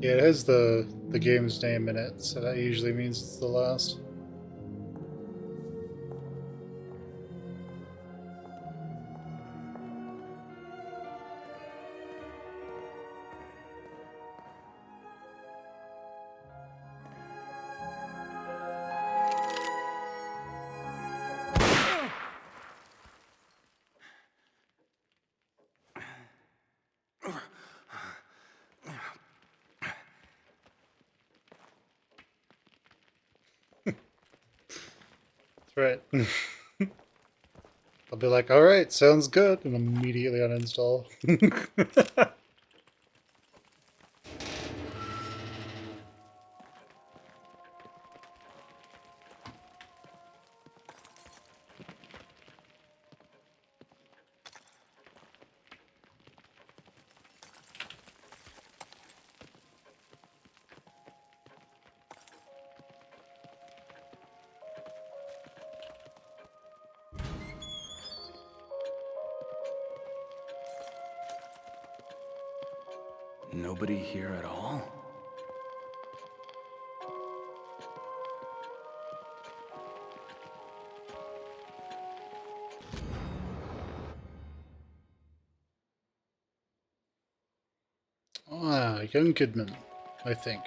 Yeah, it has the game's name in it, so that usually means it's the last. That's right. I'll be like, alright, sounds good, and immediately uninstall. Nobody here at all? Ah, young Kidman, I think.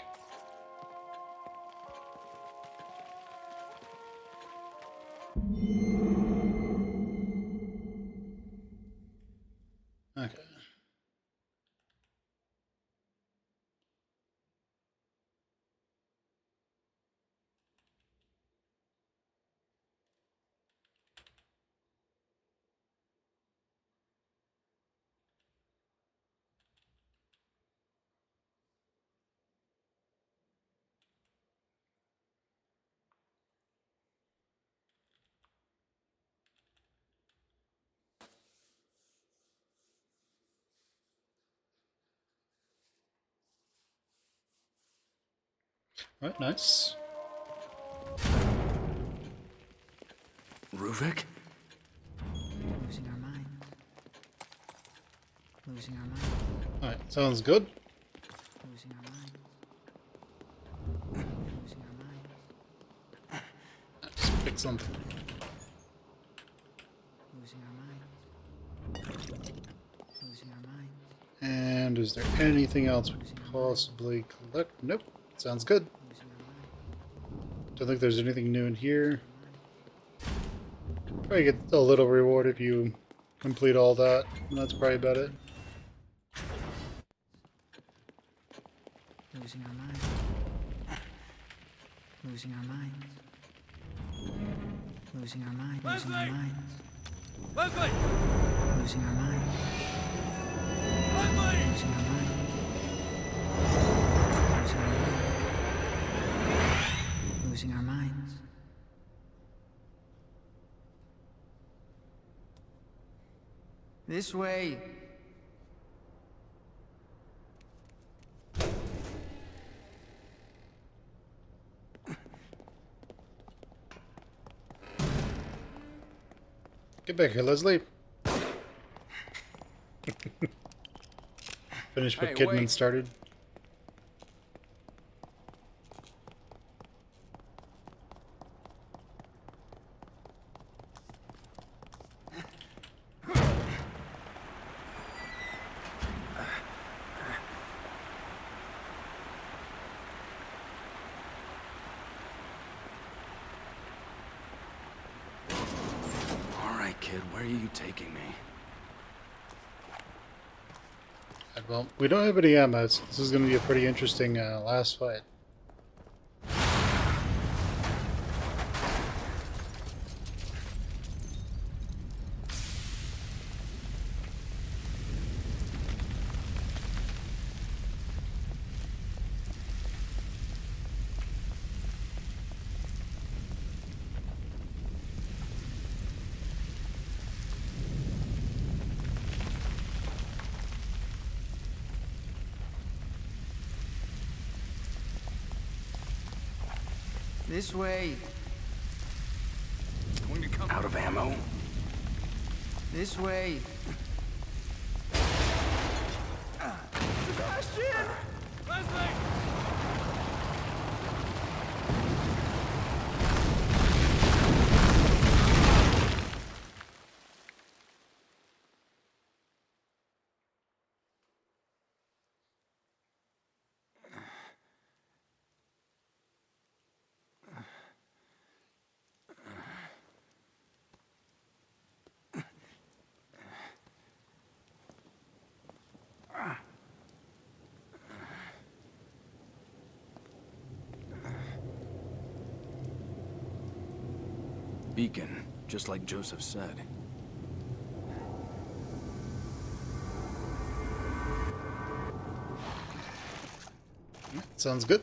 Okay. Alright, nice. RUVIK? Losing our minds. Losing our minds. Alright, sounds good. Losing our minds. Losing our minds. Just pick something. Losing our minds. Losing our minds. And is there anything else we could possibly collect? Nope. Sounds good. Losing our minds. Don't think there's anything new in here. Probably get a little reward if you complete all that. And that's probably about it. Losing our minds. Losing our minds. Losing our minds. Losing our minds. Leslie! Losing our minds. Leslie! Losing our minds. Losing our minds. Losing our minds. This way. Get back here, Leslie. Finish what Hey, Kidman wait. started. Kid, where are you taking me? Well, we don't have any ammo, so this is going to be a pretty interesting last fight. This way. It's going to come out of ammo. This way. Sebastian! Leslie! beacon, just like Joseph said. Sounds good.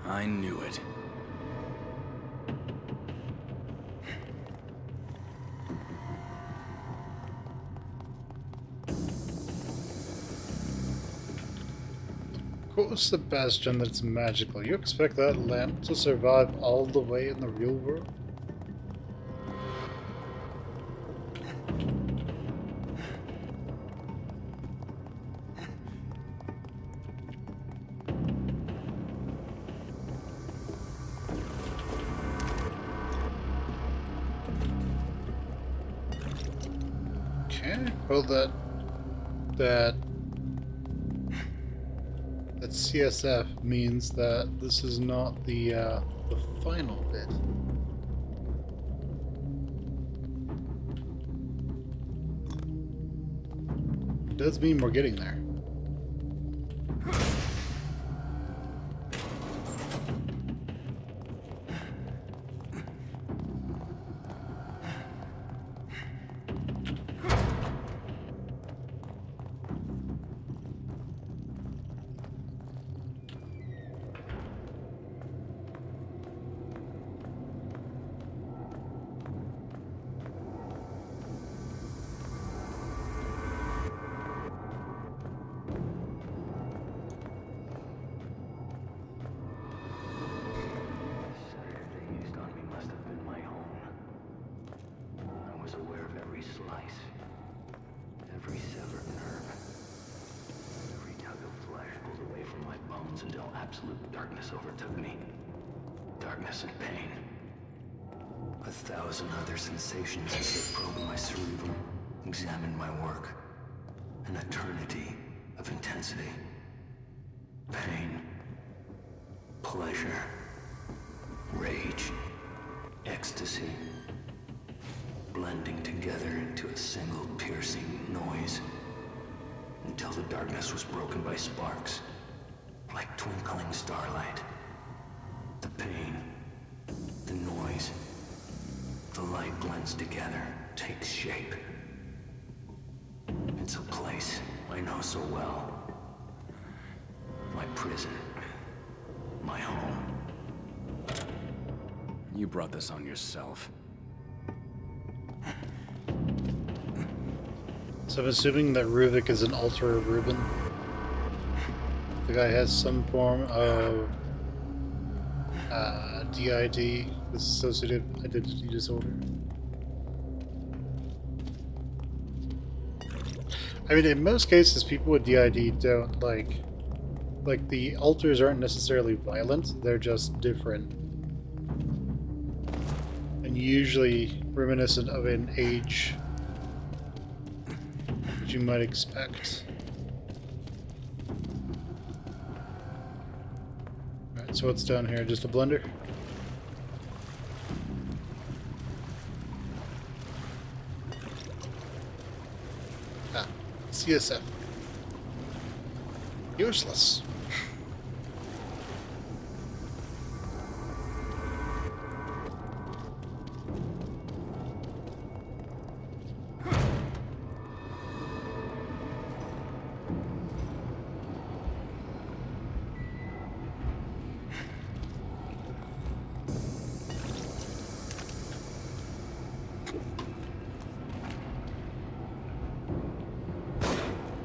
I knew it. Quote Sebastian that's magical. You expect that lamp to survive all the way in the real world? Okay, well that CSF means that this is not the final bit. It does mean we're getting there. Until absolute darkness overtook me. Darkness and pain. 1,000 other sensations as they probed my cerebrum, examined my work. An eternity of intensity. Pain. Pleasure. Rage. Ecstasy. Blending together into a single piercing noise. Until the darkness was broken by sparks. Like twinkling starlight. The pain, the noise, the light blends together, takes shape. It's a place I know so well. My prison. My home. You brought this on yourself. So I'm assuming that RUVIK is an alter of Reuben. The guy has some form of DID, dissociative identity disorder. I mean, in most cases, people with DID don't like the alters aren't necessarily violent; they're just different, and usually reminiscent of an age that you might expect. So what's down here? Just a blender? Ah, CSF. Useless.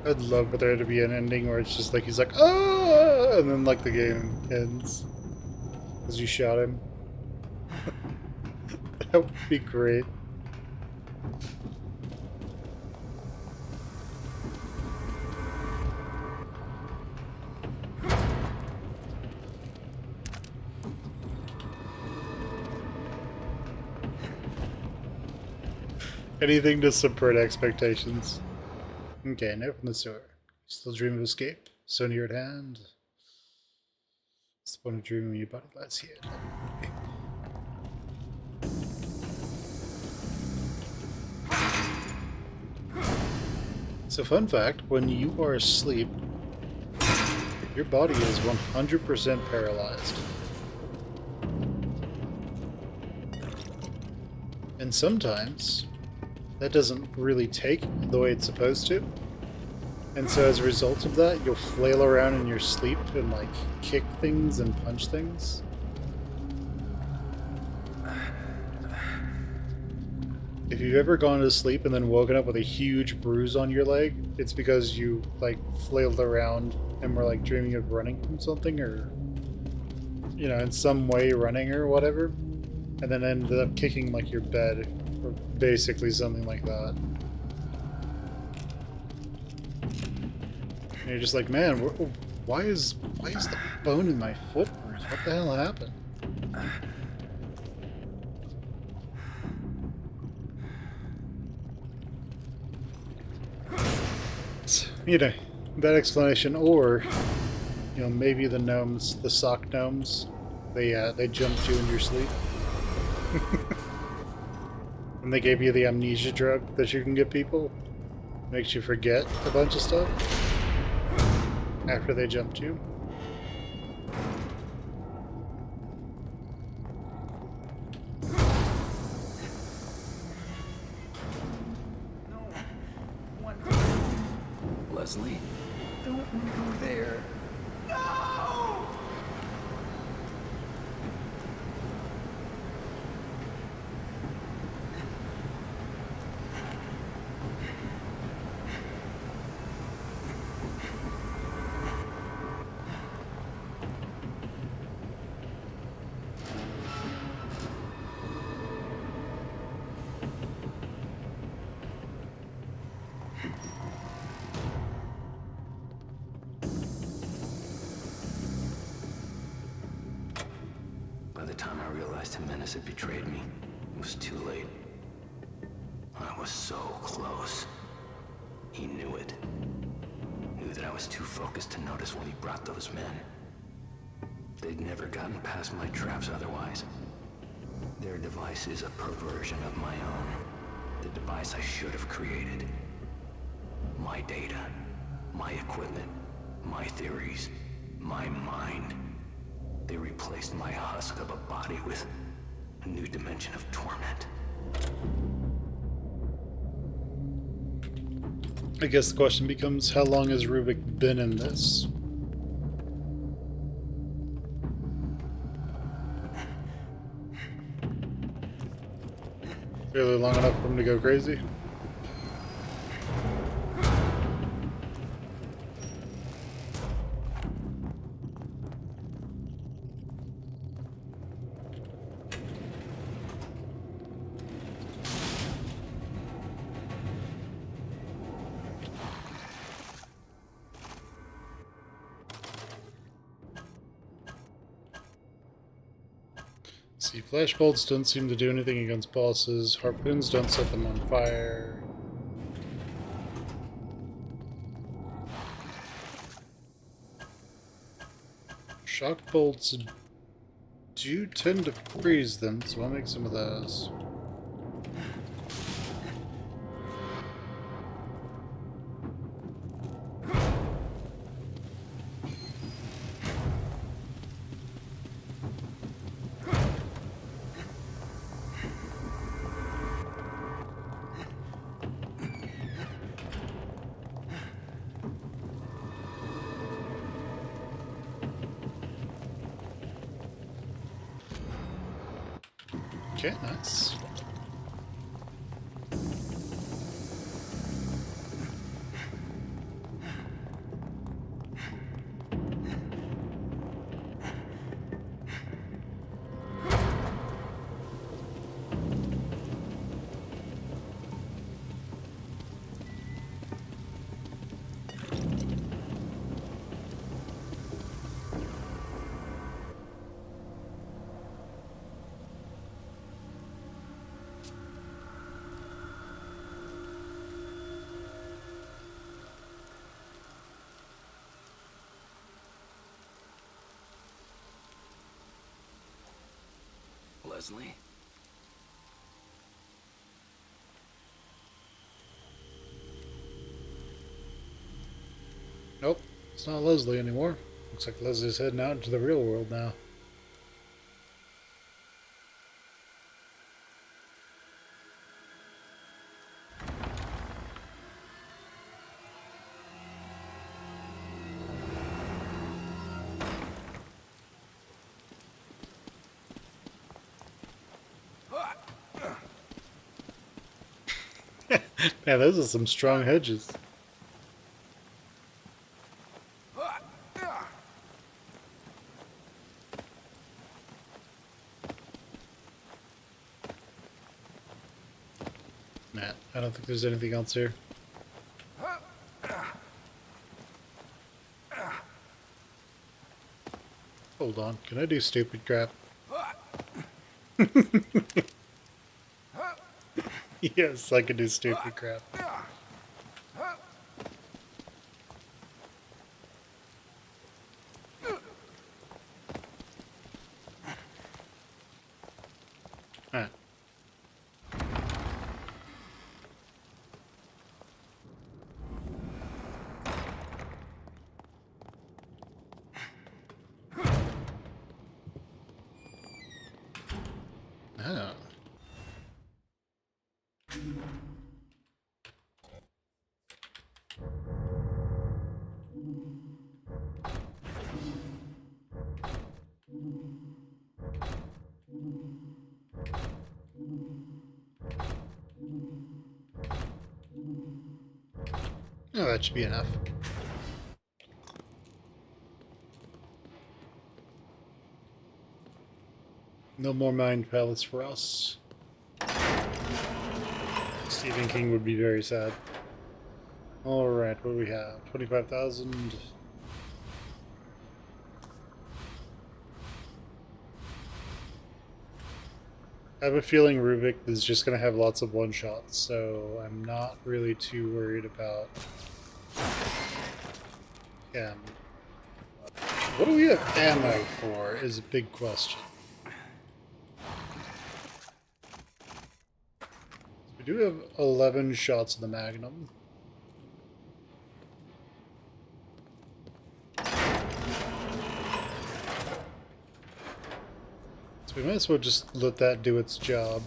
I'd love for there to be an ending where it's just like he's like, ah, and then like the game ends as you shot him. That would be great. Anything to subvert expectations. Okay, now from the sewer. Still dream of escape? So near at hand. It's the point of dreaming your body lies here. So fun fact, when you are asleep, your body is 100% paralyzed. And sometimes, that doesn't really take the way it's supposed to. And so as a result of that, you'll flail around in your sleep and like kick things and punch things. If you've ever gone to sleep and then woken up with a huge bruise on your leg, it's because you like flailed around and were like dreaming of running from something, or you know, in some way running or whatever, and then ended up kicking like your bed or basically something like that. And you're just like, man, why is the bone in my foot bruised? What the hell happened? You know, that explanation, or you know, maybe the gnomes, the sock gnomes, they jumped you in your sleep, and they gave you the amnesia drug that you can give people, makes you forget a bunch of stuff after they jumped you. Leslie? Don't go there. No! By the time I realized Jimenez had betrayed me, it was too late. I was so close. He knew it. Knew that I was too focused to notice when he brought those men. They'd never gotten past my traps otherwise. Their device is a perversion of my own. The device I should have created. My data, my equipment, my theories, my mind. They replaced my husk of a body with a new dimension of torment. I guess the question becomes, how long has RUVIK been in this? Fairly long enough for him to go crazy? See, flashbolts don't seem to do anything against bosses. Harpoons don't set them on fire. Shock bolts do tend to freeze them, so I'll make some of those. Okay, nice. Leslie? Nope, it's not Leslie anymore. Looks like Leslie's heading out into the real world now. Man, those are some strong hedges. Nah, I don't think there's anything else here. Hold on, can I do stupid crap? Yes, I can do stupid crap. Ah. Ah. Oh, that should be enough. No more mind palace for us. Stephen King would be very sad. Alright, what do we have? 25,000. I have a feeling RUVIK is just going to have lots of one-shots, so I'm not really too worried about... What do we have ammo for is a big question. We do have 11 shots of the Magnum. So we might as well just let that do its job.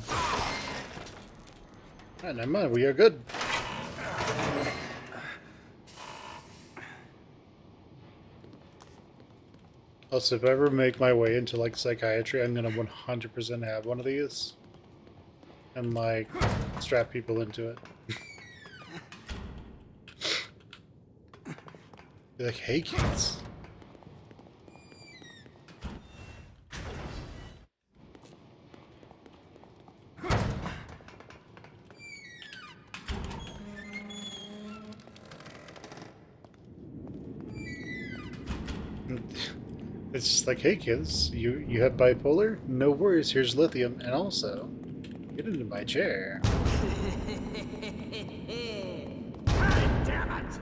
Alright, never mind, we are good. Also, if I ever make my way into, like, psychiatry, I'm gonna 100% have one of these. And, like, strap people into it. Be like, hey kids. It's just like, hey kids, you have bipolar? No worries, here's lithium, and also, get into my chair. Damn it!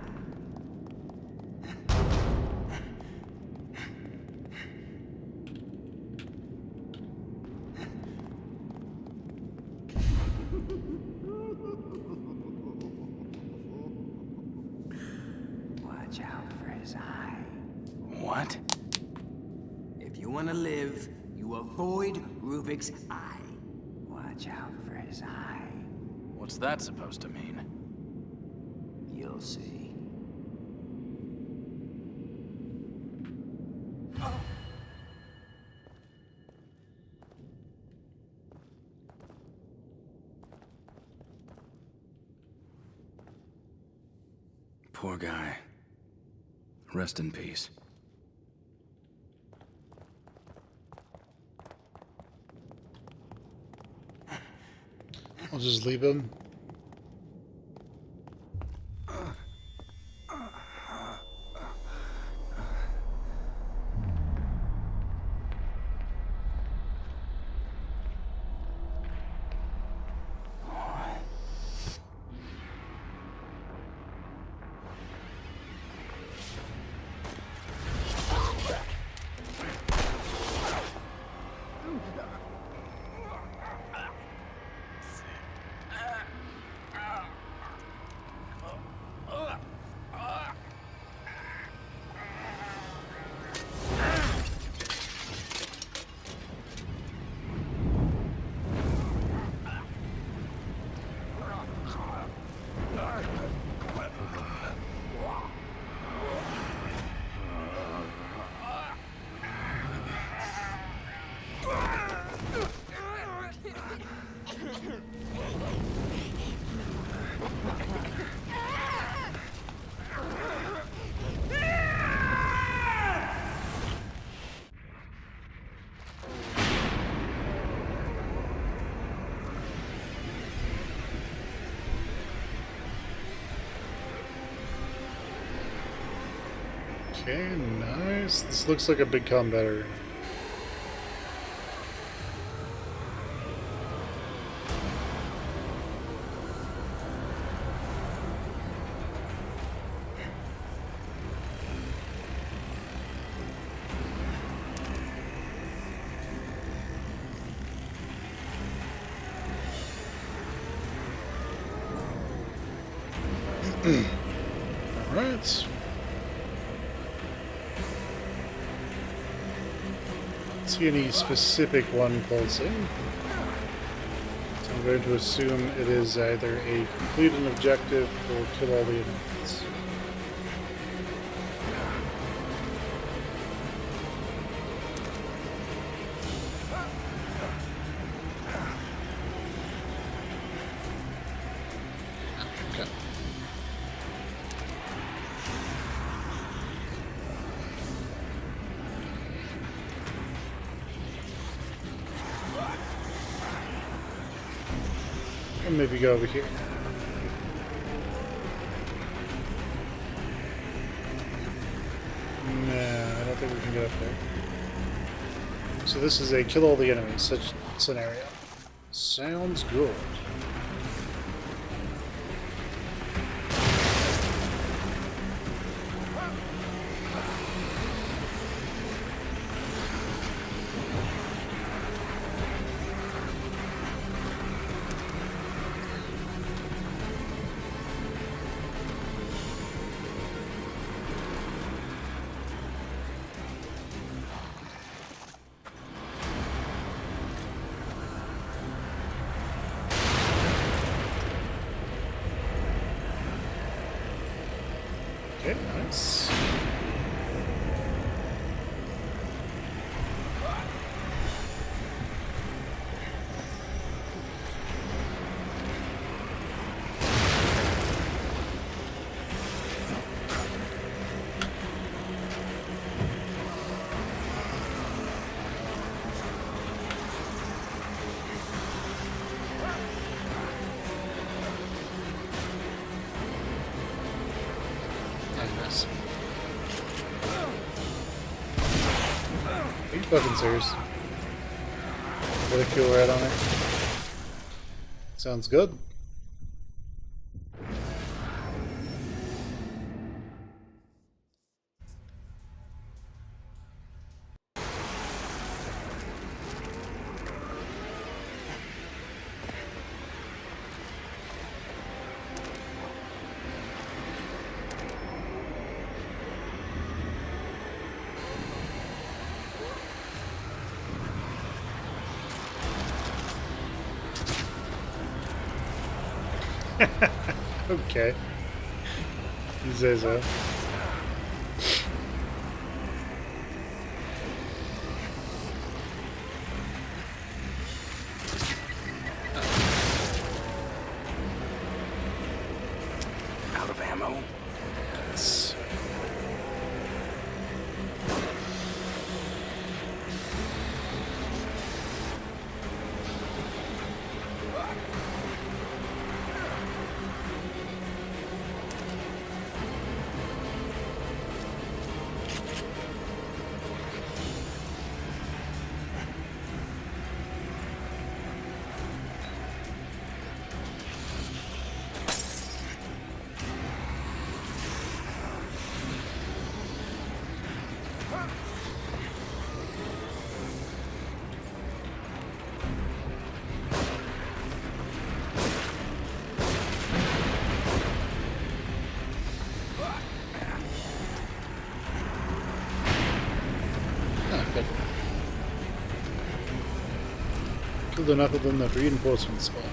Watch out for his eye. What? If you want to live, you avoid RUVIK's eye. Watch out for his eye. What's that supposed to mean? You'll see. Poor guy. Rest in peace. I'll just leave him. Okay, nice. This looks like a big combat arena. Alright. See any specific one pulsing. So I'm going to assume it is either a complete an objective or kill all the enemies. Okay. Or maybe go over here. Nah, I don't think we can get up there. So this is a kill all the enemies such scenario. Sounds good. Okay, nice. Nice. Are you fucking serious? Ridicule right on it. Sounds good. Okay. You say so. Out of ammo? Yes. Ah, good. Killed enough of them that reinforcements spawned.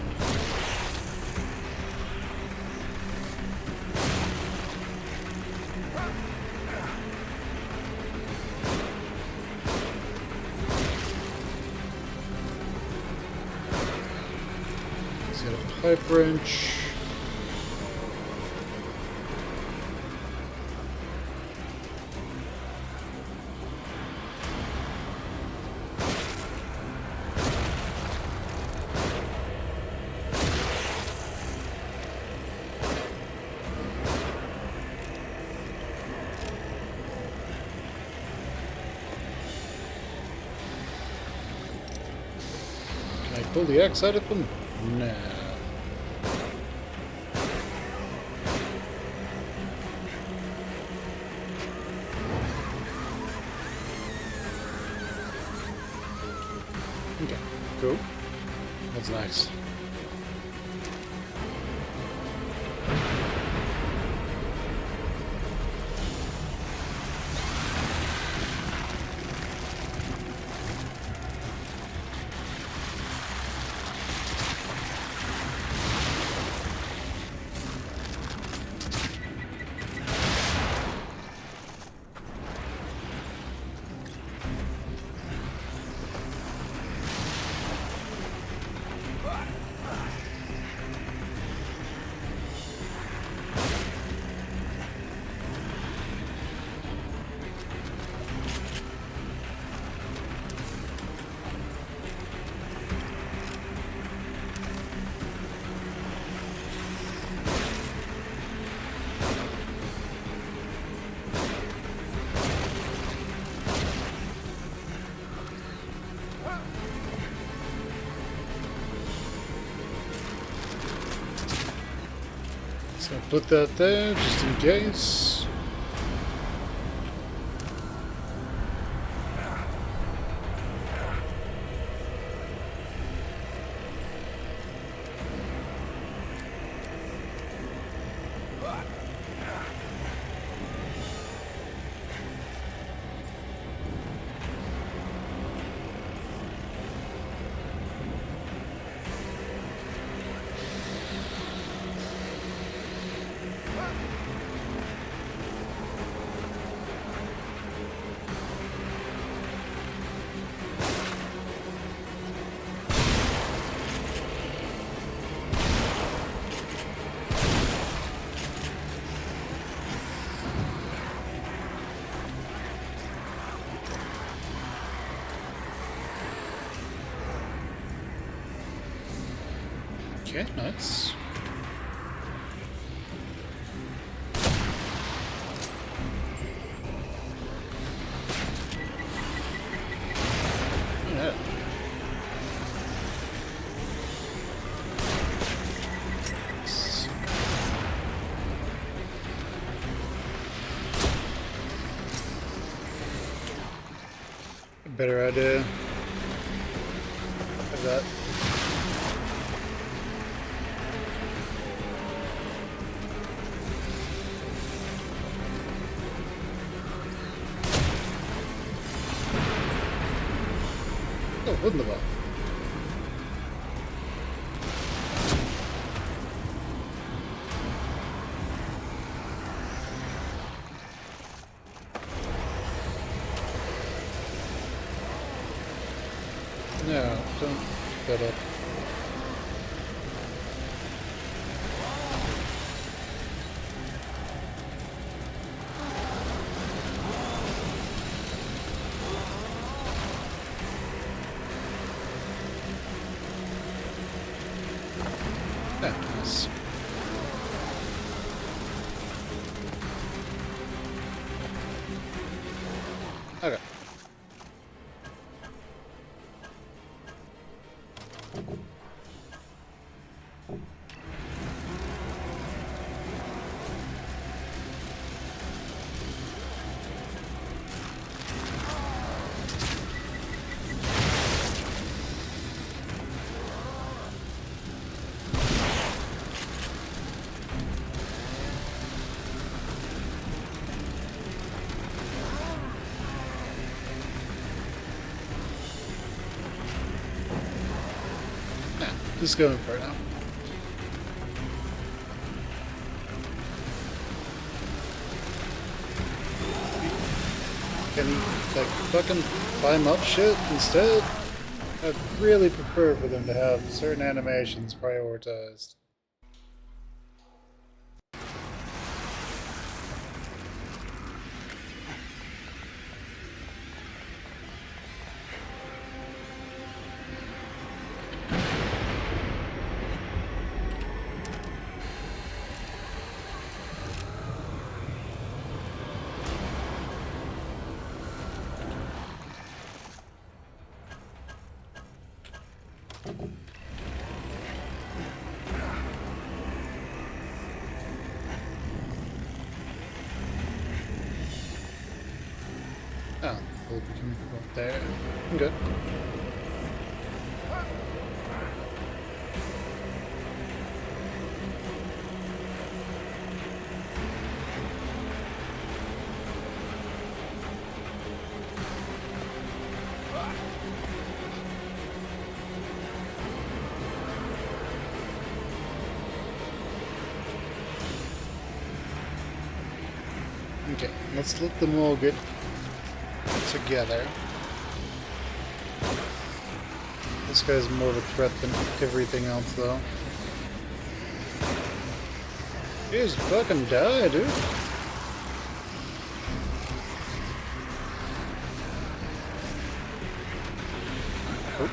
He's got a pipe wrench. pull the axe out of them? Nah. Okay, cool. That's nice. So put that there just in case. Okay, nice. Yeah. Nice. A better idea of that. Oh, wunderbar. No, don't pick that up. Yeah, nice. Okay. Yeah, just going for it now. Can you, like, fucking climb up shit instead? I'd really prefer for them to have certain animations prioritized. Oh, we'll be coming from up there. I'm good. Okay, let's let them all get together. This guy's more of a threat than everything else, though. Just fucking die, dude. Oh.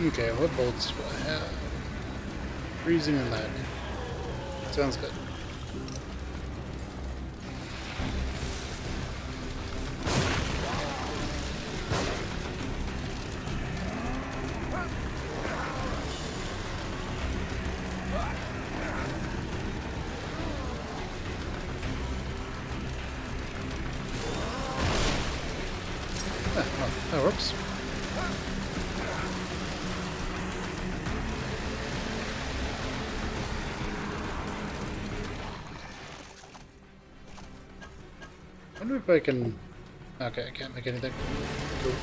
Okay, what bolts do I have? Freezing and lightning. Sounds good. Oh, that works. I wonder if I can... Okay, I can't make anything. Cool.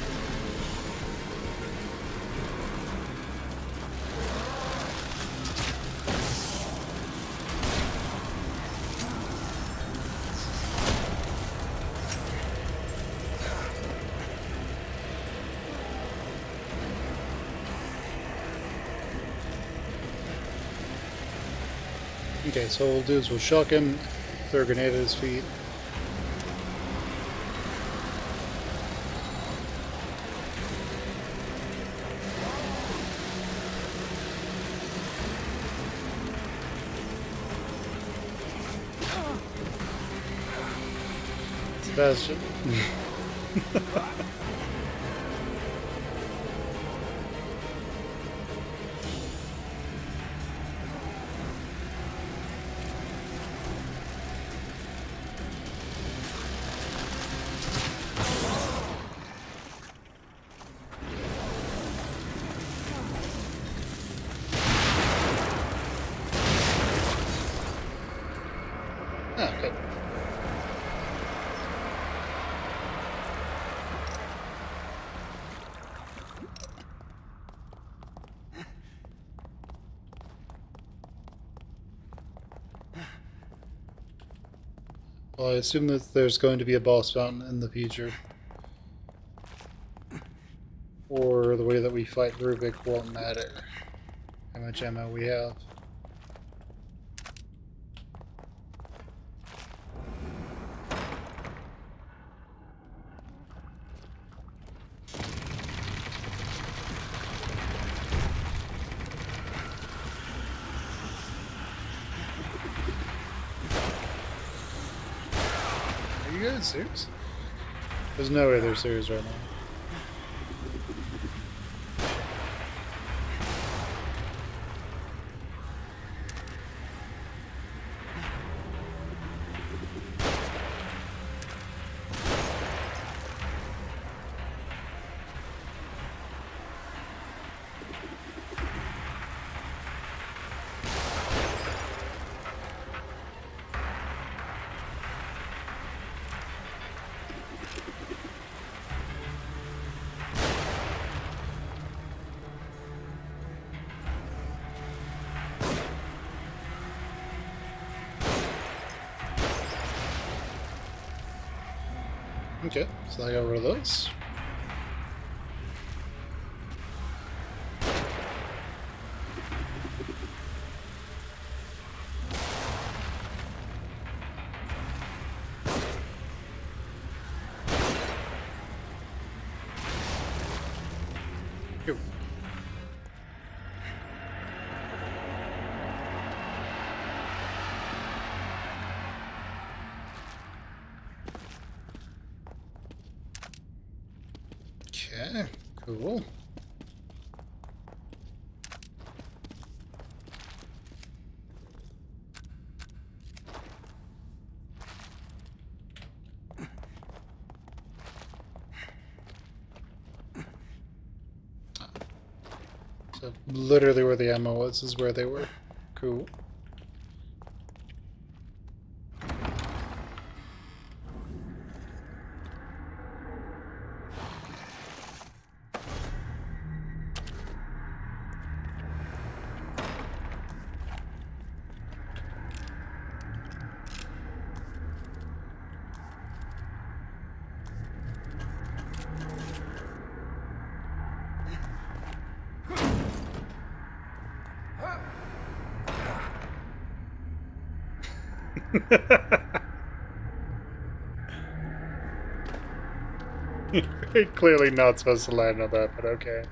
Okay, so what we'll do is we'll shock him, throw a grenade at his feet. Sebastian. Okay. Well, I assume that there's going to be a boss fountain in the future. Or the way that we fight RUVIK won't matter. How much ammo we have. Are you guys serious? There's no way they're serious right now. Okay, so I got rid of those. Here. Okay, cool. So literally where the ammo was is where they were. Cool. Clearly not supposed to land on that, but okay.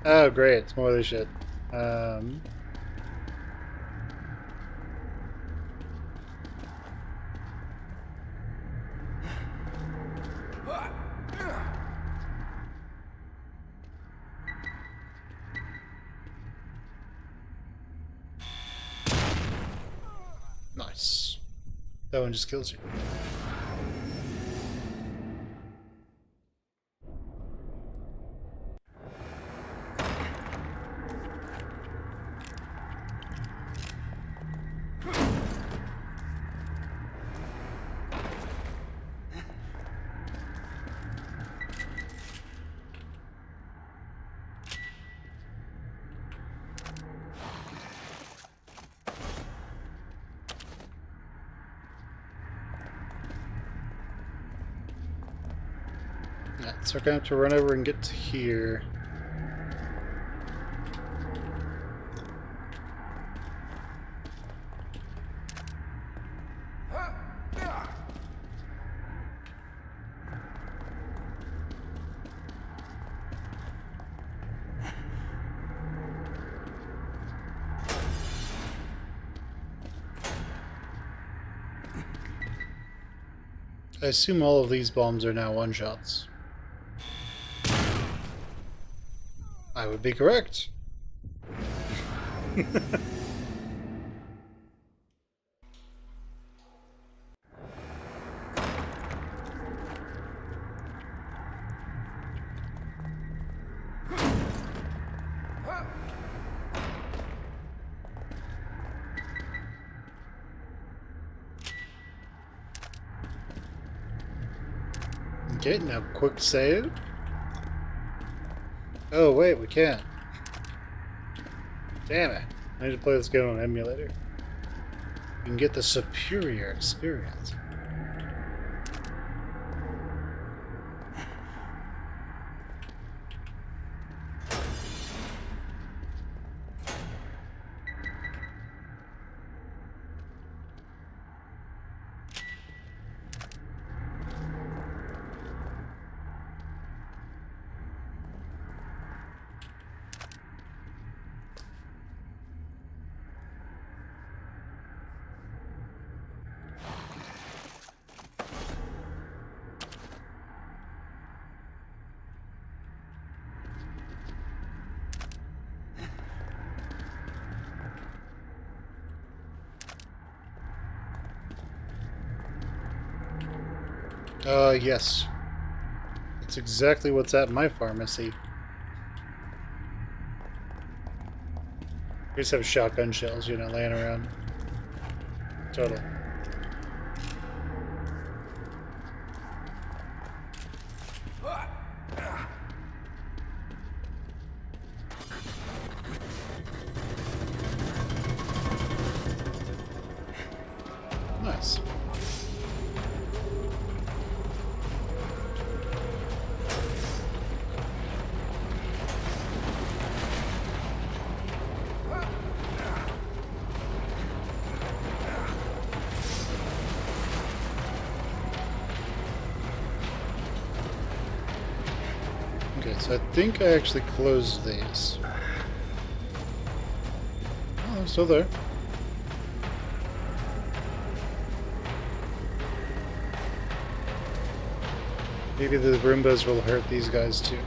Oh, great. It's more of this shit. Nice. That one just kills you. Yeah, so we're gonna have to run over and get to here. I assume all of these bombs are now one-shots. I would be correct. Okay, now quick save. Oh wait, we can't. Damn it. I need to play this game on emulator. You can get the superior experience. Yes. That's exactly what's at my pharmacy. We just have shotgun shells, you know, laying around. Totally. Nice. Okay, so I think I actually closed these. Oh, they're still there. Maybe the Roombas will hurt these guys too.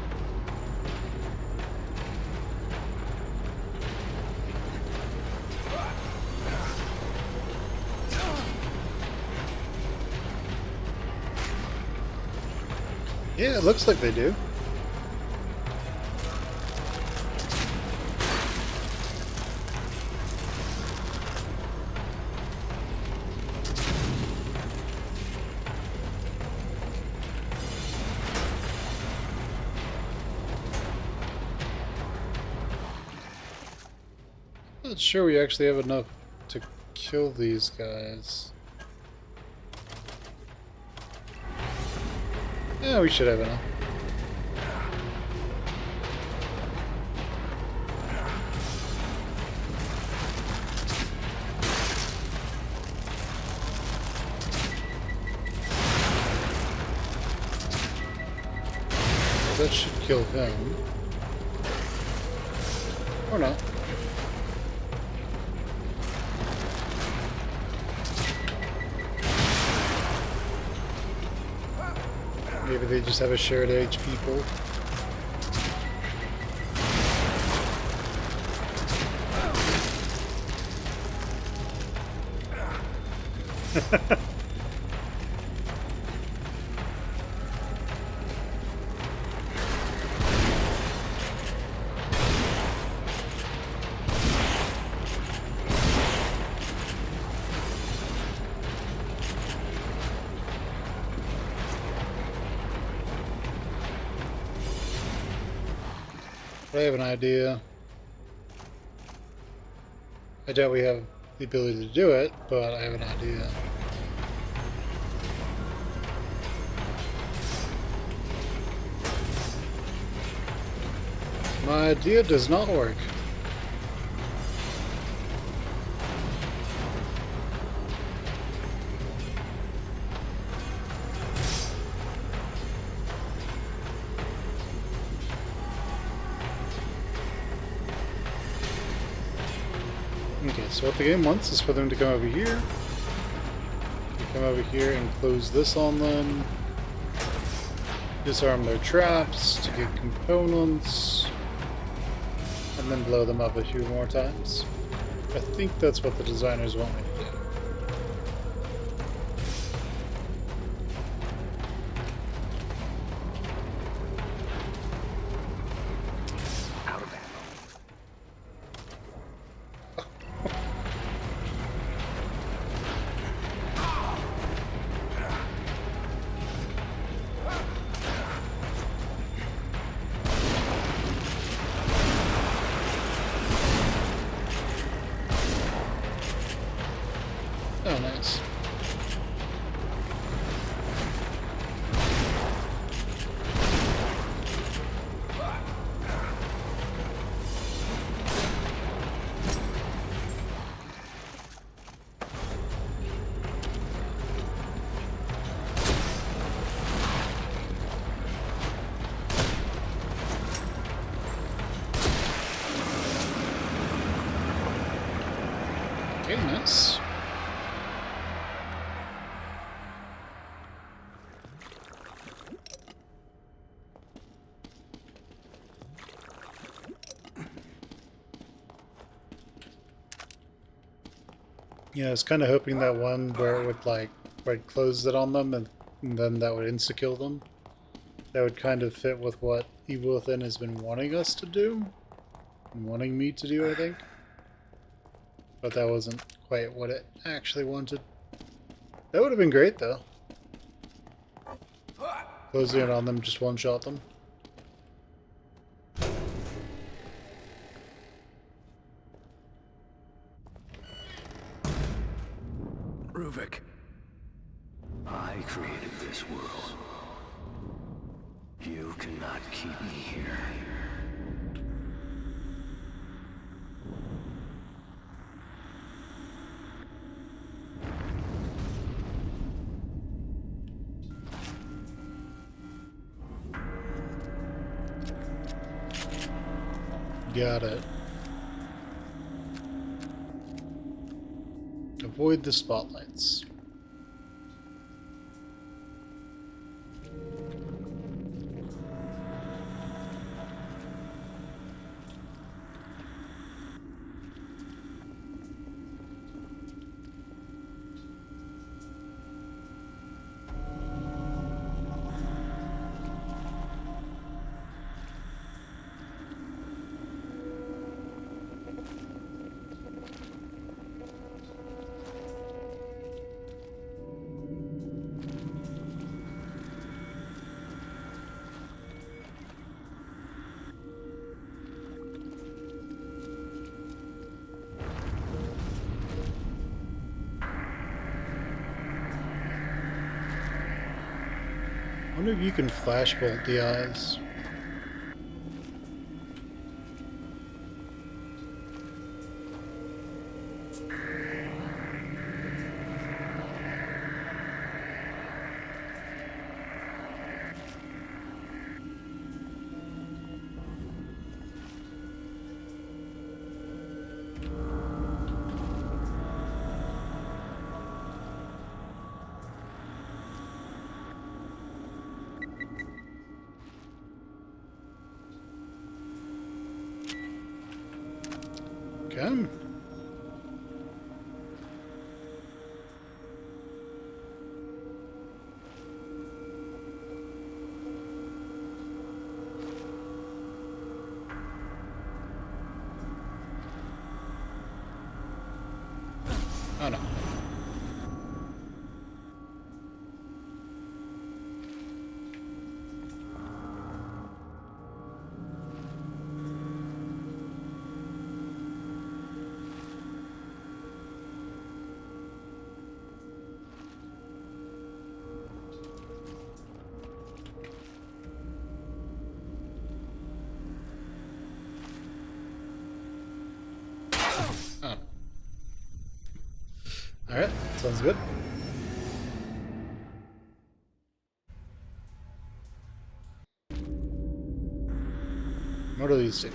Yeah, it looks like they do. Not sure we actually have enough to kill these guys. Yeah, we should have enough. That should kill him. Or not. Maybe they just have a shared HP pool. I have an idea. I doubt we have the ability to do it, but I have an idea. My idea does not work. Okay, so what the game wants is for them to come over here. Come over here and close this on them. Disarm their traps to get components. And then blow them up a few more times. I think that's what the designers want me to do. Out of ammo. Oh, nice. Okay, nice. Yeah, I was kind of hoping that one where it would where it closed it on them and then that would insta-kill them. That would kind of fit with what Evil Within has been wanting us to do. And wanting me to do, I think. But that wasn't quite what it actually wanted. That would have been great, though. Closing it on them, just one-shot them. RUVIK, I created this world. You cannot keep me here. got it. Avoid the spotlights. I wonder if you can flashbolt the eyes. Okay. Oh no. Oh. Alright, sounds good. What do these do?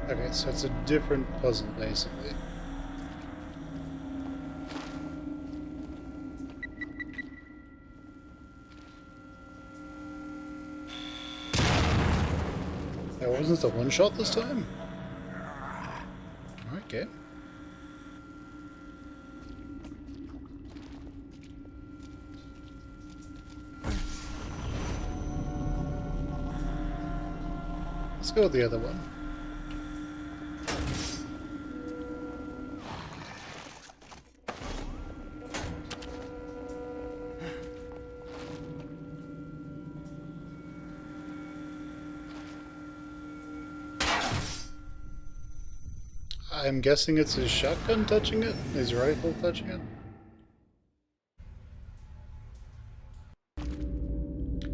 Okay, so it's a different puzzle, basically. That wasn't the one shot this time? Okay. Let's go with the other one. I'm guessing it's his shotgun touching it? His rifle touching it?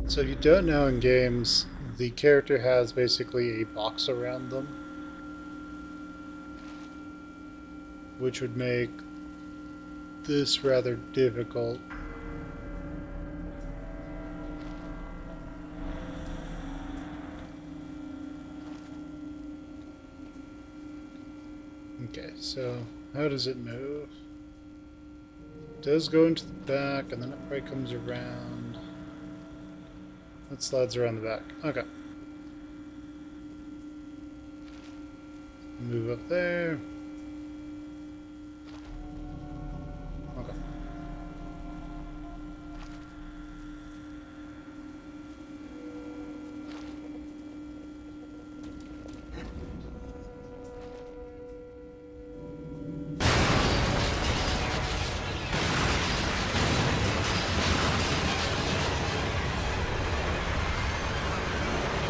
So if you don't know, in games, the character has basically a box around them, which would make this rather difficult. Okay, so how does it move? It does go into the back, and then it probably comes around. It slides around the back. Okay. Move up there. Okay.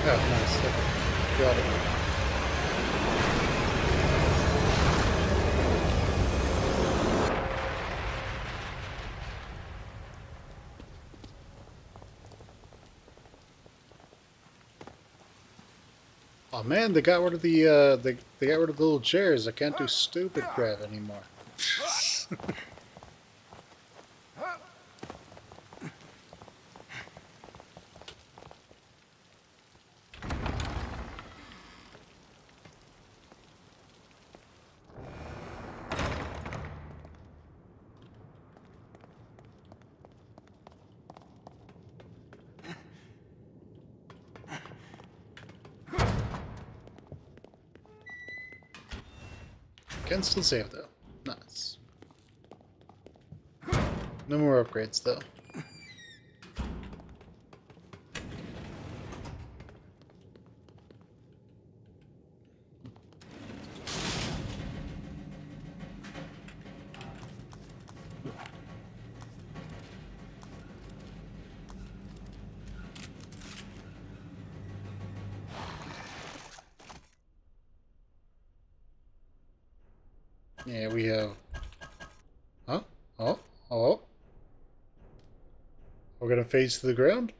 Oh, nice. Okay. Got it. Oh man, they got rid of the they got rid of the little chairs. I can't do stupid crap anymore. Can still save though. Nice. No more upgrades though. Yeah, we have... Huh? Oh? Oh? We're gonna face the ground?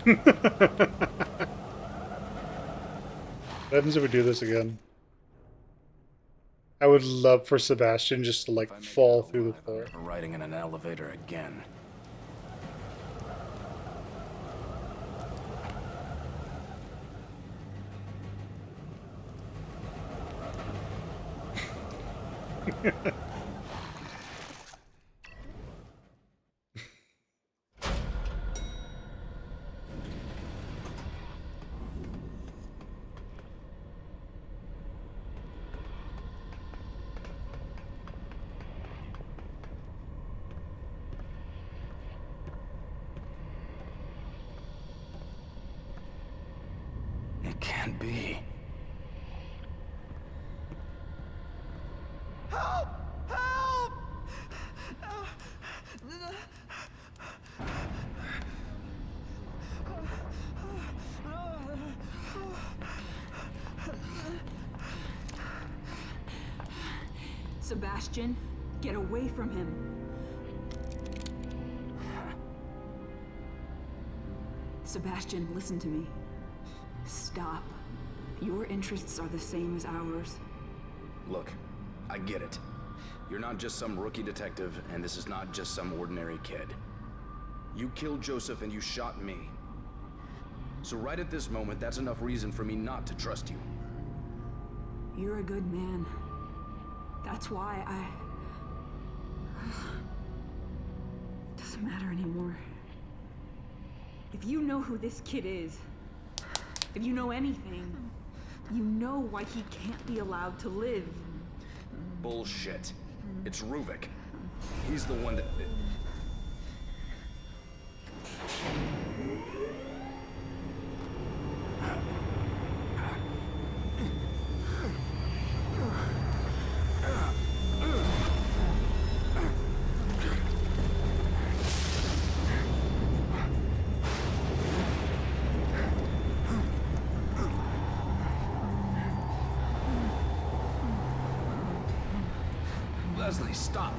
What happens if we do this again? I would love for Sebastian just to, like, fall through the floor. I'm never riding in an elevator again. It can't be. Help! Help! Sebastian, get away from him. Sebastian, listen to me. Stop. Your interests are the same as ours. Look, I get it. You're not just some rookie detective, and this is not just some ordinary kid. You killed Joseph and you shot me. So right at this moment, that's enough reason for me not to trust you. You're a good man. That's why Doesn't matter anymore. If you know who this kid is, if you know anything, you know why he can't be allowed to live. Bullshit. It's RUVIK. He's the one that... Leslie, stop.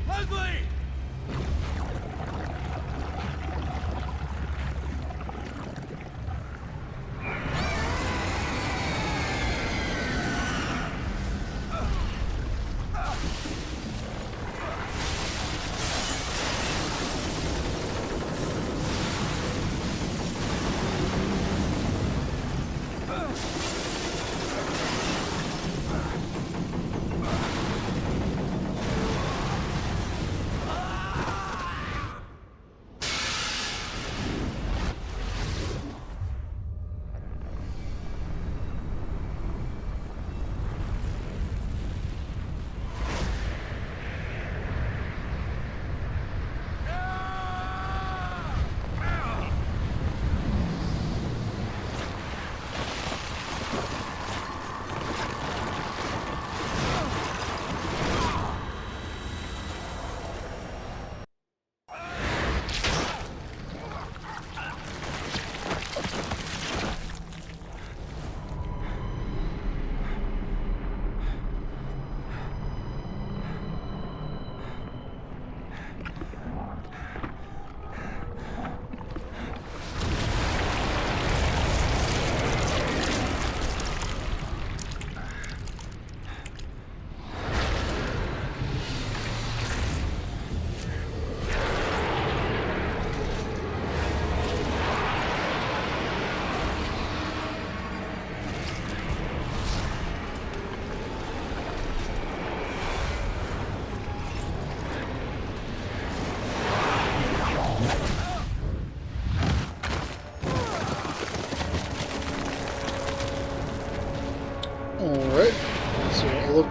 Leslie!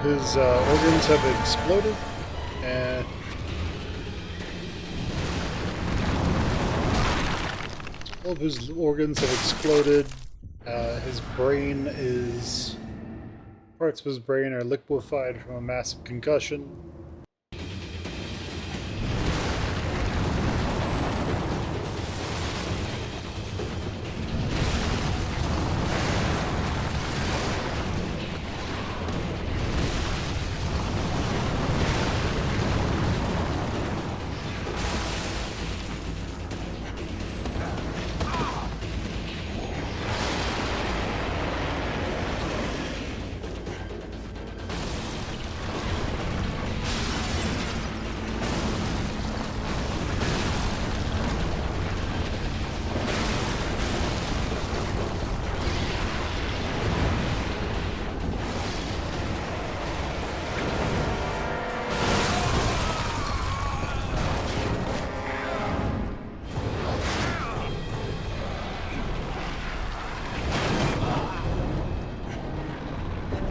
his organs have exploded, and all of his organs have exploded. His brain is... Parts of his brain are liquefied from a massive concussion.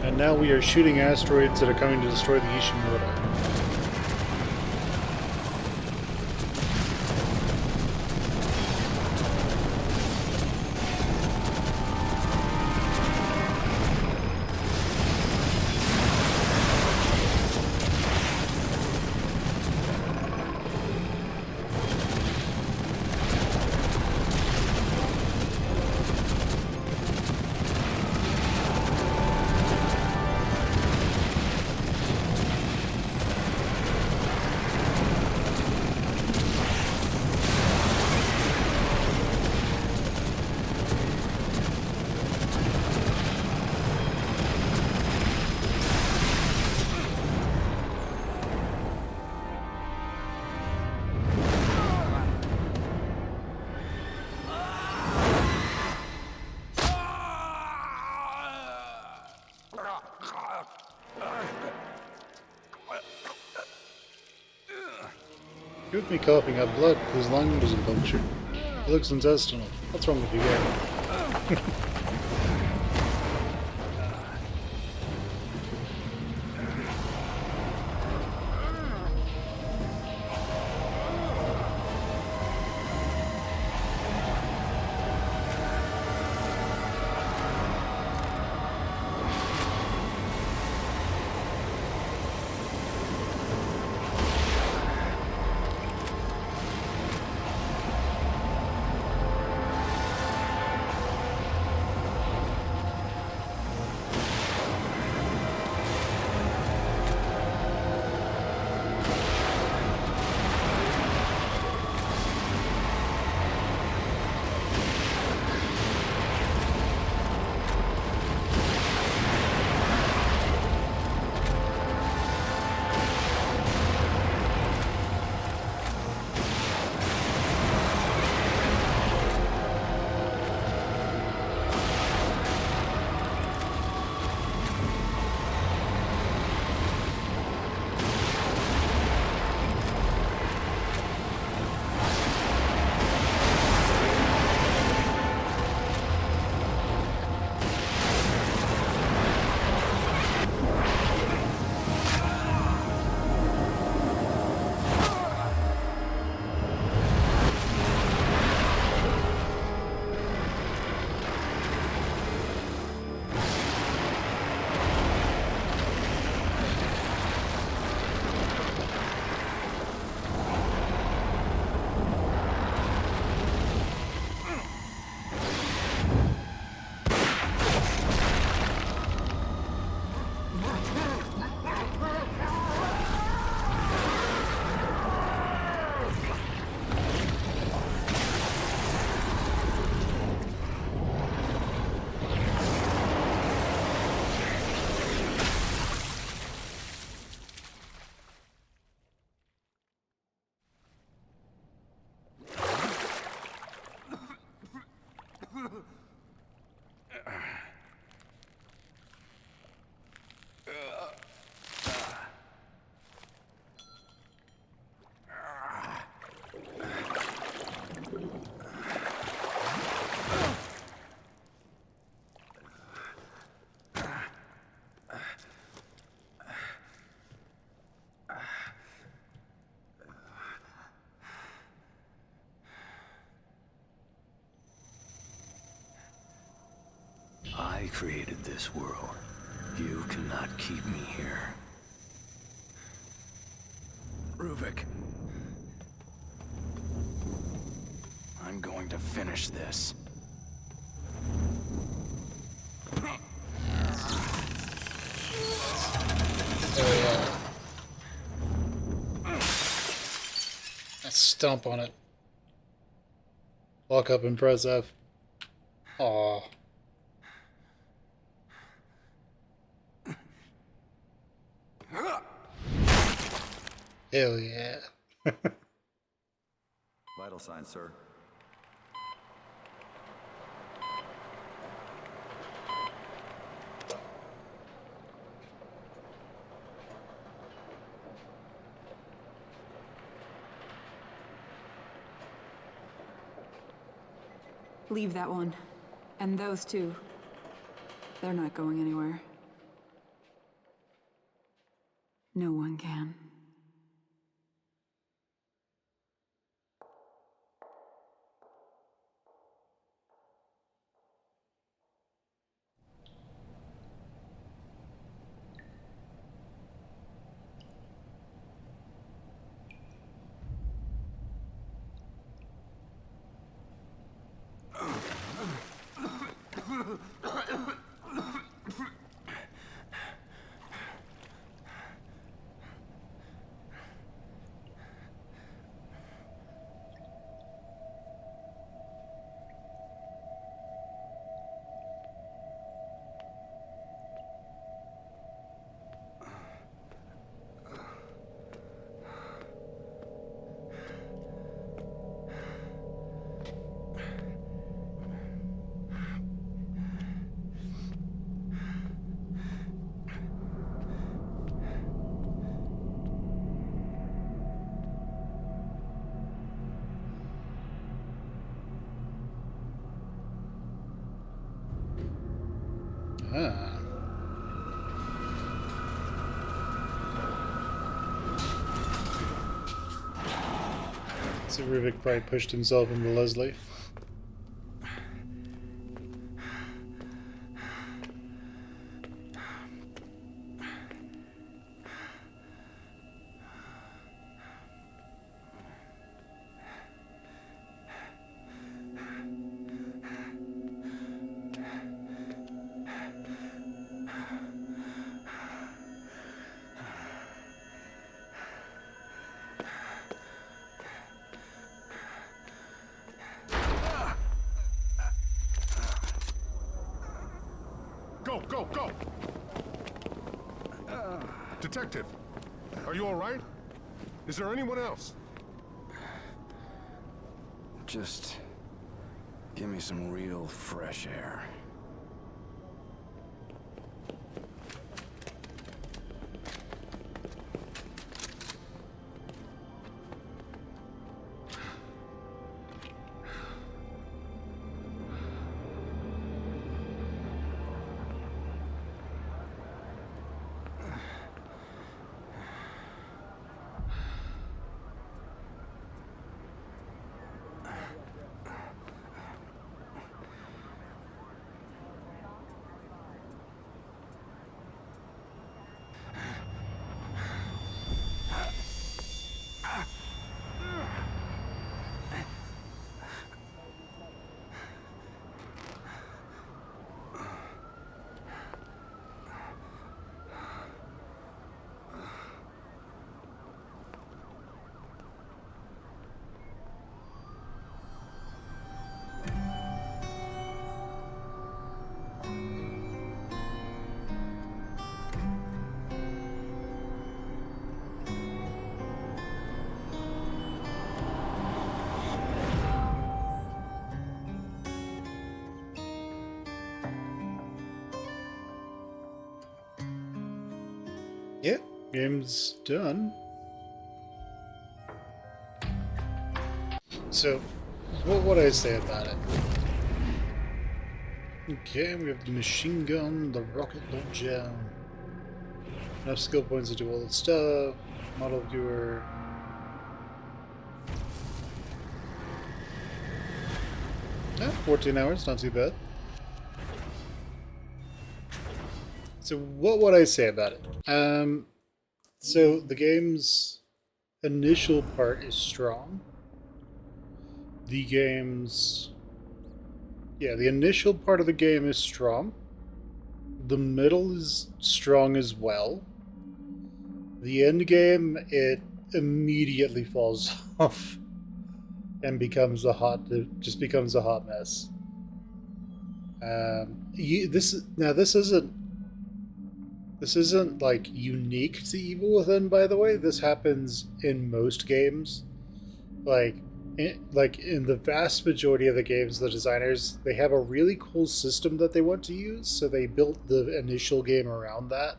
And now we are shooting asteroids that are coming to destroy the Ishimura. With me coughing up blood, his lung was punctured. He looks intestinal. What's wrong with you guys? I created this world. You cannot keep me here. RUVIK. I'm going to finish this. Oh yeah. Let's stomp on it. Walk up and press F. Aw. Hell yeah. Vital signs, sir. Leave that one. And those two. They're not going anywhere. No one can. Ah. So RUVIK probably pushed himself into Leslie. Go, go, go! Detective, are you all right? Is there anyone else? Just give me some real fresh air. Yep, game's done. So, what would I say about it? Okay, we have the machine gun, the rocket launcher, enough skill points to do all the stuff, model viewer. Yeah, 14 hours, not too bad. So what would I say about it? So the game's initial part is strong. The game's the initial part of the game is strong. The middle is strong as well. The end game, it immediately falls off and becomes just becomes a hot mess. This isn't like unique to Evil Within, by the way. This happens in most games. Like in the vast majority of the games, the designers, they have a really cool system that they want to use, so they built the initial game around that.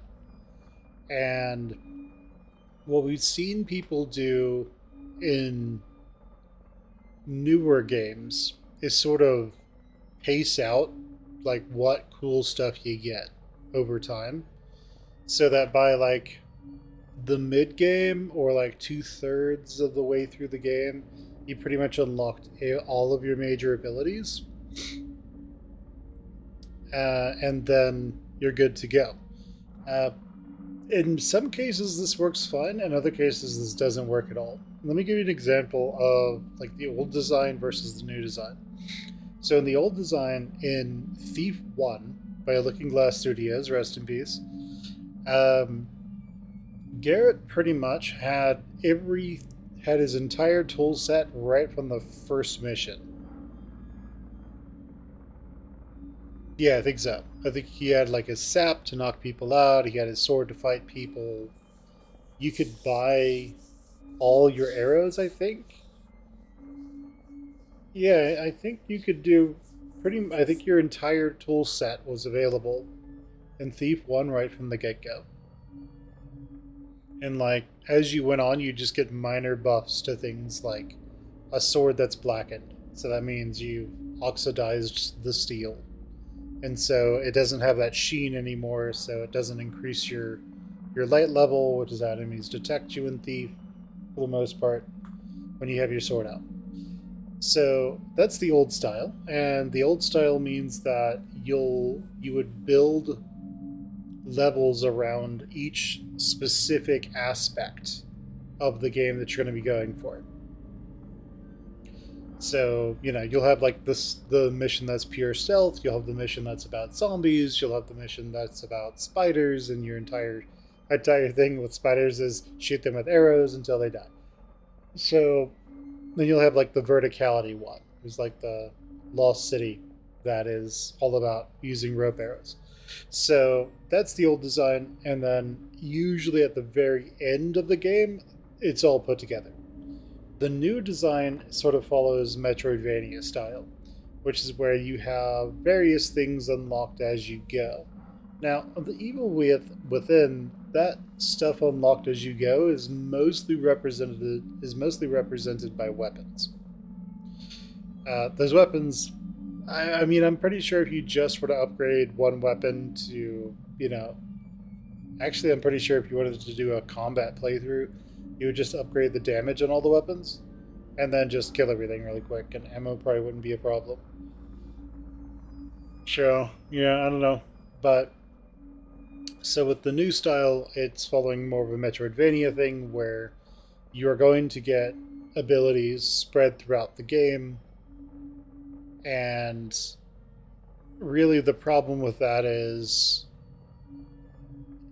And what we've seen people do in newer games is sort of pace out like what cool stuff you get over time, so that by like the mid game or like 2/3 of the way through the game, you pretty much unlocked all of your major abilities, and then you're good to go. In some cases, this works fine. In other cases, this doesn't work at all. Let me give you an example of like the old design versus the new design. So in the old design, in Thief 1 by Looking Glass Studios, rest in peace, Garrett pretty much had his entire tool set right from the first mission. Yeah, I think so. I think he had like his sap to knock people out. He had his sword to fight people. You could buy all your arrows, I think. Yeah, I think you could do I think your entire tool set was available in Thief 1 right from the get-go. And like as you went on, you just get minor buffs to things like a sword that's blackened. So that means you oxidized the steel. And so it doesn't have that sheen anymore, so it doesn't increase your light level, which is how enemies detect you in Thief, for the most part, when you have your sword out. So that's the old style, and the old style means that you would build levels around each specific aspect of the game that you're going to be going for. So, you'll have like the mission that's pure stealth, you'll have the mission that's about zombies, you'll have the mission that's about spiders, and your entire thing with spiders is shoot them with arrows until they die. So then you'll have like the verticality one, who's like the Lost City that is all about using rope arrows. So that's the old design, and then usually at the very end of the game, it's all put together. The new design sort of follows Metroidvania style, which is where you have various things unlocked as you go. Now, the Evil Within, that stuff unlocked as you go is mostly represented by weapons. Those weapons, I mean, I'm pretty sure if you just were to upgrade one weapon to, actually, I'm pretty sure if you wanted to do a combat playthrough, you would just upgrade the damage on all the weapons, and then just kill everything really quick, and ammo probably wouldn't be a problem. So, yeah, I don't know. But, so with the new style, it's following more of a Metroidvania thing, where you're going to get abilities spread throughout the game, and really the problem with that is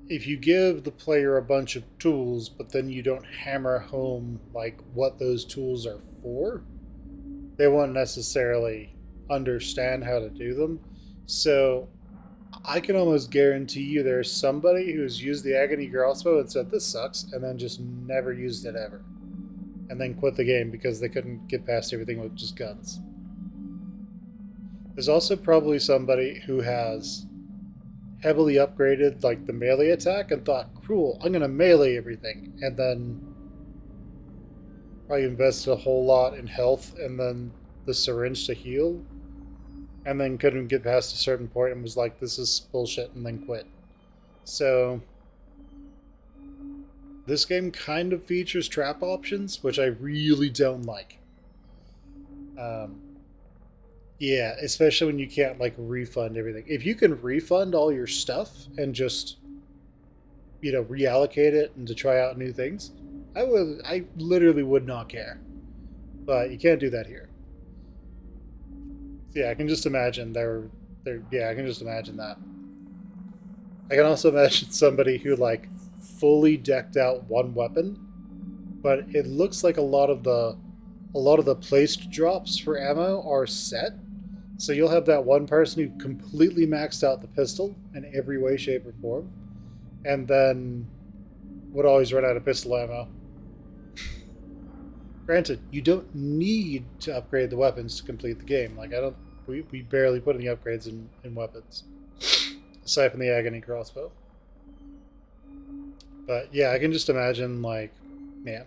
if you give the player a bunch of tools, but then you don't hammer home like what those tools are for, they won't necessarily understand how to do them. So I can almost guarantee you there's somebody who's used the Agony Crossbow and said this sucks, and then just never used it ever, and then quit the game because they couldn't get past everything with just guns. There's also probably somebody who has heavily upgraded like the melee attack and thought, cool, I'm gonna melee everything, and then probably invested a whole lot in health and then the syringe to heal, and then couldn't get past a certain point and was like, this is bullshit, and then quit. So this game kind of features trap options, which I really don't like. Yeah, especially when you can't like refund everything. If you can refund all your stuff and just, reallocate it and to try out new things, I literally would not care. But you can't do that here. Yeah, I can just imagine yeah, I can just imagine that. I can also imagine somebody who like fully decked out one weapon, but it looks like a lot of the placed drops for ammo are set. So you'll have that one person who completely maxed out the pistol in every way, shape, or form, and then would always run out of pistol ammo. Granted, you don't need to upgrade the weapons to complete the game. Like, I don't. We barely put any upgrades in weapons, aside from the Agony crossbow. But yeah, I can just imagine, like, man.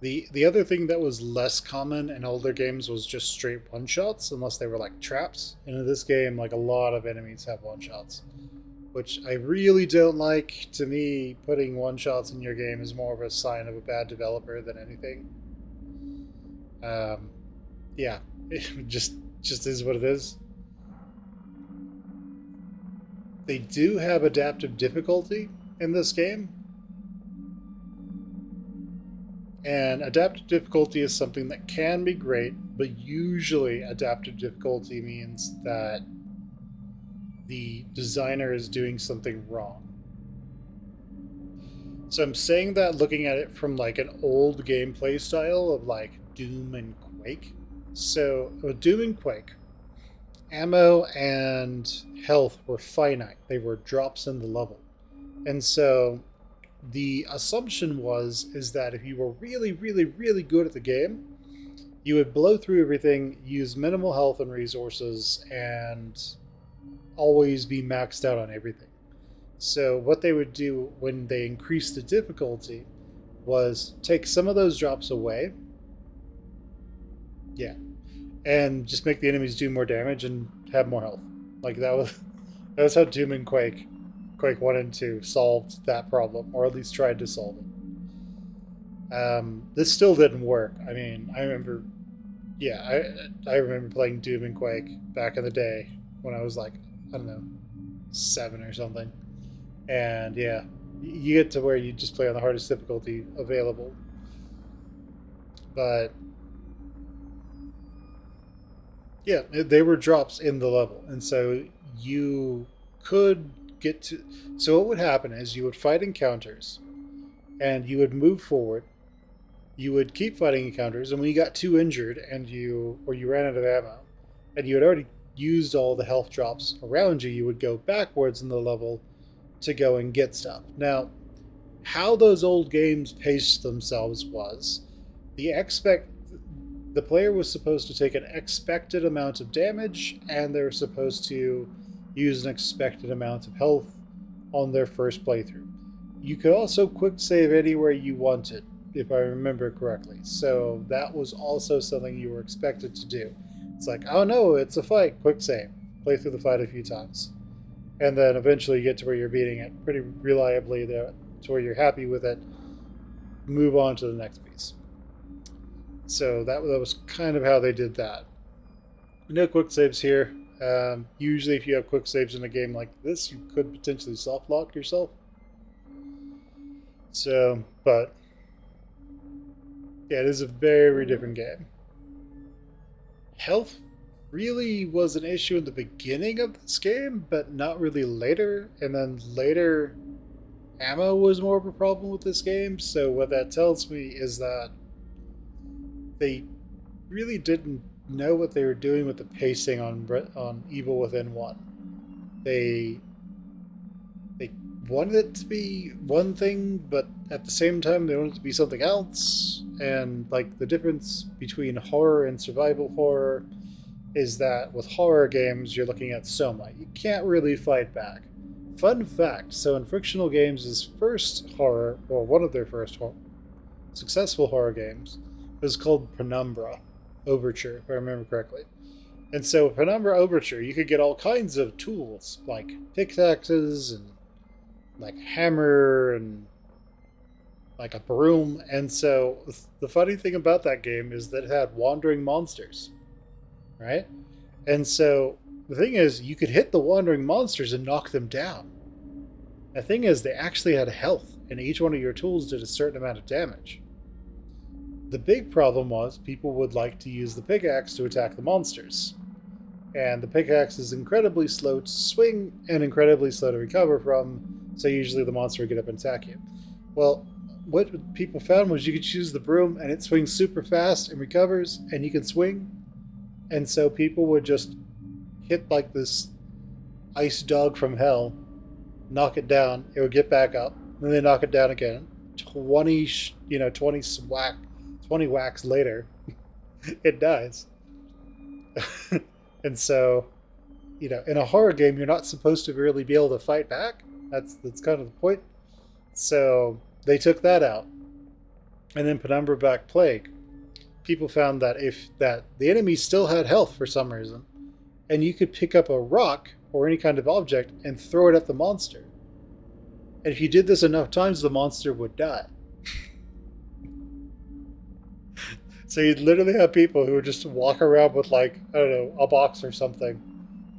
The other thing that was less common in older games was just straight one-shots, unless they were, like, traps. And in this game, like, a lot of enemies have one-shots, which I really don't like. To me, putting one-shots in your game is more of a sign of a bad developer than anything. Yeah, it just is what it is. They do have adaptive difficulty in this game, and adaptive difficulty is something that can be great, but usually adaptive difficulty means that the designer is doing something wrong. So I'm saying that looking at it from like an old gameplay style of like Doom and Quake. So with Doom and Quake, ammo and health were finite. They were drops in the level. And so the assumption is that if you were really, really, really good at the game, you would blow through everything, use minimal health and resources, and always be maxed out on everything. So what they would do when they increased the difficulty was take some of those drops away. Yeah. And just make the enemies do more damage and have more health. Like that was how Doom and Quake 1 and 2 solved that problem, or at least tried to solve it. This still didn't work. I mean, I remember playing Doom and Quake back in the day when I was like, I don't know, 7 or something. And yeah, you get to where you just play on the hardest difficulty available. But yeah, they were drops in the level. And so you could get to... So what would happen is you would fight encounters, and you would move forward. You would keep fighting encounters, and when you got too injured or you ran out of ammo, and you had already used all the health drops around you, you would go backwards in the level to go and get stuff. Now, how those old games paced themselves was the player was supposed to take an expected amount of damage, and they were supposed to use an expected amount of health on their first playthrough. You could also quick save anywhere you wanted, if I remember correctly. So that was also something you were expected to do. It's like, oh no, it's a fight, quick save. Play through the fight a few times. And then eventually you get to where you're beating it pretty reliably, to where you're happy with it, move on to the next piece. So that was kind of how they did that. No quick saves here. Usually if you have quick saves in a game like this, you could potentially soft lock yourself. So, but yeah, it is a very different game. Health really was an issue in the beginning of this game, but not really later. And then later, ammo was more of a problem with this game. So what that tells me is that they really didn't know what they were doing with the pacing on Evil Within 1. They wanted it to be one thing, but at the same time they wanted it to be something else. And like the difference between horror and survival horror is that with horror games you're looking at soma. You can't really fight back. Fun fact, so in Frictional Games' first horror, or one of their first successful horror games, was called Penumbra Overture, if I remember correctly. And so Penumbra Overture, you could get all kinds of tools, like pickaxes and like hammer and like a broom. And so the funny thing about that game is that it had wandering monsters, right? And so the thing is, you could hit the wandering monsters and knock them down. The thing is, they actually had health, and each one of your tools did a certain amount of damage. The big problem was people would like to use the pickaxe to attack the monsters. And the pickaxe is incredibly slow to swing and incredibly slow to recover from, so usually the monster would get up and attack you. Well, what people found was you could choose the broom and it swings super fast and recovers, and you can swing. And so people would just hit like this ice dog from hell, knock it down, it would get back up, then they knock it down again. 20 whacks later, it dies. And so, in a horror game, you're not supposed to really be able to fight back. That's kind of the point. So they took that out. And then Penumbra Black Plague, people found that the enemy still had health for some reason, and you could pick up a rock or any kind of object and throw it at the monster. And if you did this enough times, the monster would die. So you'd literally have people who would just walk around with, like, I don't know, a box or something,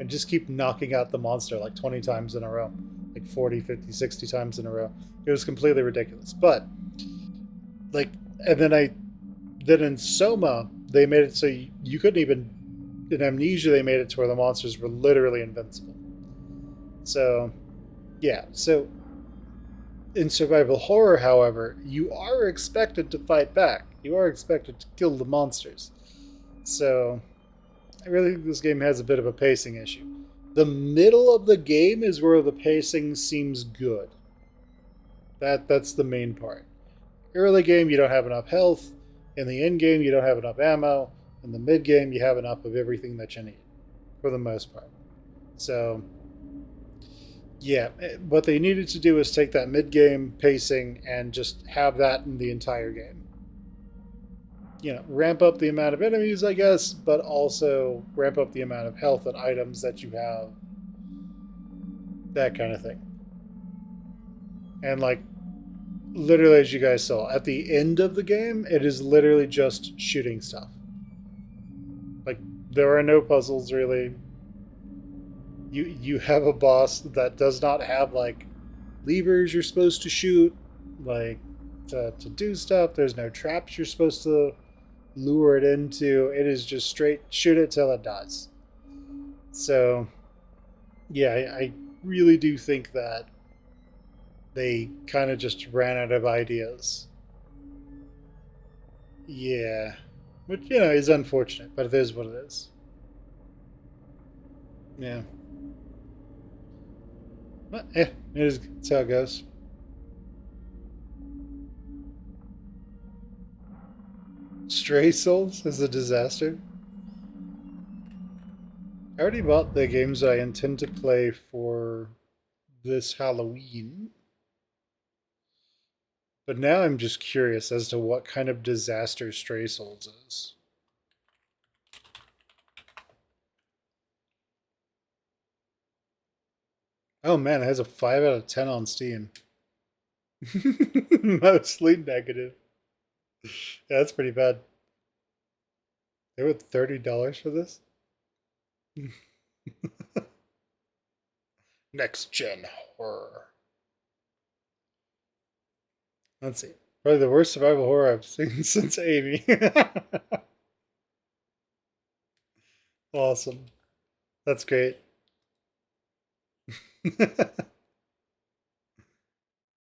and just keep knocking out the monster like 20 times in a row. Like 40, 50, 60 times in a row. It was completely ridiculous. But, like, and then in Soma, they made it so you couldn't even, in Amnesia, they made it to where the monsters were literally invincible. So, yeah. So, in survival horror, however, you are expected to fight back. You are expected to kill the monsters. So, I really think this game has a bit of a pacing issue. The middle of the game is where the pacing seems good. That's the main part. Early game, you don't have enough health. In the end game, you don't have enough ammo. In the mid game, you have enough of everything that you need, for the most part. So, yeah, what they needed to do is take that mid game pacing and just have that in the entire game. Ramp up the amount of enemies, I guess, but also ramp up the amount of health and items that you have. That kind of thing. And, like, literally, as you guys saw, at the end of the game, it is literally just shooting stuff. Like, there are no puzzles, really. You have a boss that does not have, like, levers you're supposed to shoot, like, to do stuff. There's no traps you're supposed to lure it into. It is just straight shoot it till it dies. So, yeah, I really do think that they kind of just ran out of ideas. Yeah. Which, is unfortunate, but it is what it is. Yeah. But, it's how it goes. Stray Souls is a disaster. I already bought the games that I intend to play for this Halloween. But now I'm just curious as to what kind of disaster Stray Souls is. Oh man, it has a 5 out of 10 on Steam. Mostly negative. Yeah, that's pretty bad. They were $30 for this? Next gen horror. Let's see. Probably the worst survival horror I've seen since Amy. Awesome. That's great.